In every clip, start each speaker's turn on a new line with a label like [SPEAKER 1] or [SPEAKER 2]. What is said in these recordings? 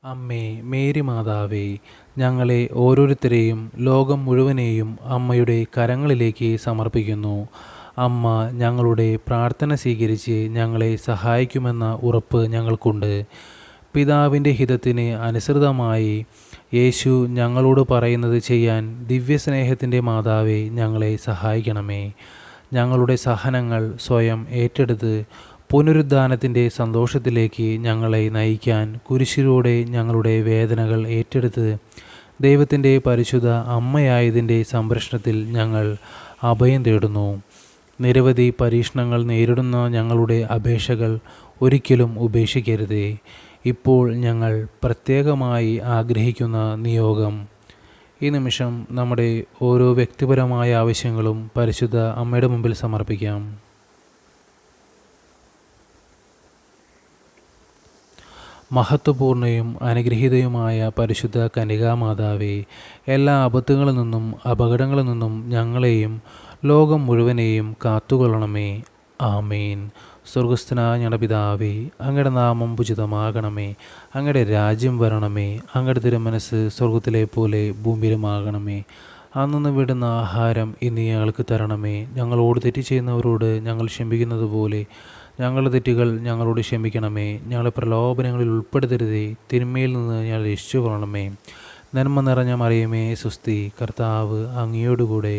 [SPEAKER 1] അമ്മേ, മേരി മാതാവേ, ഞങ്ങളെ ഓരോരുത്തരെയും ലോകം മുഴുവനെയും അമ്മയുടെ കരങ്ങളിലേക്ക് സമർപ്പിക്കുന്നു. അമ്മ ഞങ്ങളുടെ പ്രാർത്ഥന സ്വീകരിച്ച് ഞങ്ങളെ സഹായിക്കുമെന്ന ഉറപ്പ് ഞങ്ങൾക്കുണ്ട്. പിതാവിൻ്റെ ഹിതത്തിന് അനുസൃതമായി യേശു ഞങ്ങളോട് പറയുന്നത് ചെയ്യാൻ ദിവ്യസ്നേഹത്തിൻ്റെ മാതാവേ, ഞങ്ങളെ സഹായിക്കണമേ. ഞങ്ങളുടെ സഹനങ്ങൾ സ്വയം ഏറ്റെടുത്ത് പുനരുദ്ധാനത്തിൻ്റെ സന്തോഷത്തിലേക്ക് ഞങ്ങളെ നയിക്കാൻ കുരിശിലൂടെ ഞങ്ങളുടെ വേദനകൾ ഏറ്റെടുത്ത് ദൈവത്തിൻ്റെ പരിശുദ്ധ അമ്മയായതിൻ്റെ സംരക്ഷണത്തിൽ ഞങ്ങൾ അഭയം തേടുന്നു. നിരവധി പരീക്ഷണങ്ങൾ നേരിടുന്ന ഞങ്ങളുടെ അപേക്ഷകൾ ഒരിക്കലും ഉപേക്ഷിക്കരുതേ. ഇപ്പോൾ ഞങ്ങൾ പ്രത്യേകമായി ആഗ്രഹിക്കുന്ന നിയോഗം. ഈ നിമിഷം നമ്മുടെ ഓരോ വ്യക്തിപരമായ ആവശ്യങ്ങളും പരിശുദ്ധ അമ്മയുടെ മുമ്പിൽ സമർപ്പിക്കാം. മഹത്വപൂർണ്ണയും അനുഗ്രഹീതയുമായ പരിശുദ്ധ കന്യകാമാതാവേ, എല്ലാ ആപത്തുകളിൽ നിന്നും അപകടങ്ങളിൽ നിന്നും ഞങ്ങളെയും ലോകം മുഴുവനെയും കാത്തുകൊള്ളണമേ. ആമേൻ. സ്വർഗസ്ഥനായ ഞങ്ങളുടെ പിതാവേ, അങ്ങയുടെ നാമം പൂജിതമാകണമേ. അങ്ങയുടെ രാജ്യം വരണമേ. അങ്ങയുടെ തിരുമനസ്സ് സ്വർഗത്തിലെ പോലെ ഭൂമിയിലുമാകണമേ. അന്നു വിടുന്ന ആഹാരം ഇന്ന് ഞങ്ങൾക്ക് തരണമേ. ഞങ്ങളോട് തെറ്റ് ചെയ്യുന്നവരോട് ഞങ്ങൾ ക്ഷമിക്കുന്നത് പോലെ ഞങ്ങളുടെ തെറ്റുകൾ ഞങ്ങളോട് ക്ഷമിക്കണമേ. ഞങ്ങളെ പ്രലോഭനങ്ങളിൽ ഉൾപ്പെടുത്തരുതേ. തിന്മയിൽ നിന്ന് ഞങ്ങൾ രക്ഷിച്ചു കൊള്ളണമേ. നന്മ നിറഞ്ഞ മറിയമേ, സ്വസ്തി, കർത്താവ് അങ്ങയോടുകൂടെ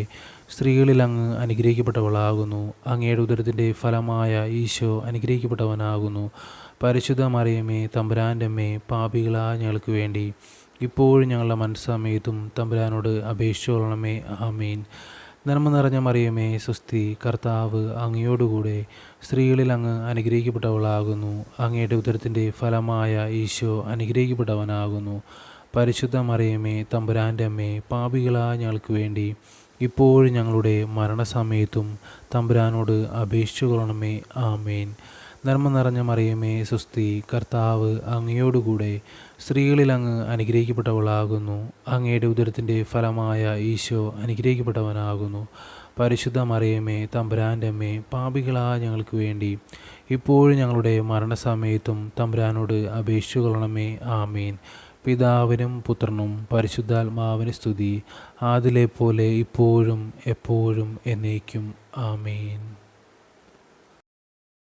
[SPEAKER 1] സ്ത്രീകളിൽ അങ്ങ് അനുഗ്രഹിക്കപ്പെട്ടവളാകുന്നു. അങ്ങയുടെ ഉദരത്തിൻ്റെ ഫലമായ ഈശോ അനുഗ്രഹിക്കപ്പെട്ടവനാകുന്നു. പരിശുദ്ധ മറിയമേ, തമ്പുരാൻ്റെ അമ്മേ, പാപികളായ ഞങ്ങൾക്ക് വേണ്ടി ഇപ്പോഴും ഞങ്ങളുടെ മനസ്സമയത്തും തമ്പുരാനോട് അപേക്ഷിച്ചു കൊള്ളണമേ. ആമീൻ. നന്മ നിറഞ്ഞ മറിയമേ, സ്വസ്തി, കർത്താവ് അങ്ങയോടുകൂടെ സ്ത്രീകളിൽ അങ്ങ് അനുഗ്രഹിക്കപ്പെട്ടവളാകുന്നു. അങ്ങയുടെ ഉദരത്തിൻ്റെ ഫലമായ ഈശോ അനുഗ്രഹിക്കപ്പെട്ടവനാകുന്നു. പരിശുദ്ധ മറിയമേ, തമ്പുരാൻ്റെ അമ്മേ, പാപികളായ ഞങ്ങൾക്ക് വേണ്ടി ഇപ്പോഴും ഞങ്ങളുടെ മരണസമയത്തും തമ്പുരാനോട് അപേക്ഷിച്ചു കൊള്ളണമേ. ആമേൻ. നന്മ നിറഞ്ഞ മറിയമേ, സ്വസ്തി, കർത്താവ് അങ്ങയോടുകൂടെ സ്ത്രീകളിൽ അങ്ങ് അനുഗ്രഹിക്കപ്പെട്ടവളാകുന്നു. അങ്ങയുടെ ഉദരത്തിൻ്റെ ഫലമായ ഈശോ അനുഗ്രഹിക്കപ്പെട്ടവനാകുന്നു. പരിശുദ്ധ മറിയമേ, തമ്പുരാൻ്റെ അമ്മേ, പാപികളായ ഞങ്ങൾക്ക് വേണ്ടി ഇപ്പോഴും ഞങ്ങളുടെ മരണസമയത്തും തമ്പുരാനോട് അപേക്ഷിച്ചു കൊള്ളണമേ. ആമീൻ. പിതാവിനും പുത്രനും പരിശുദ്ധാത്മാവിന് സ്തുതി, ആദിലെ പോലെ ഇപ്പോഴും എപ്പോഴും എന്നേക്കും. ആമീൻ.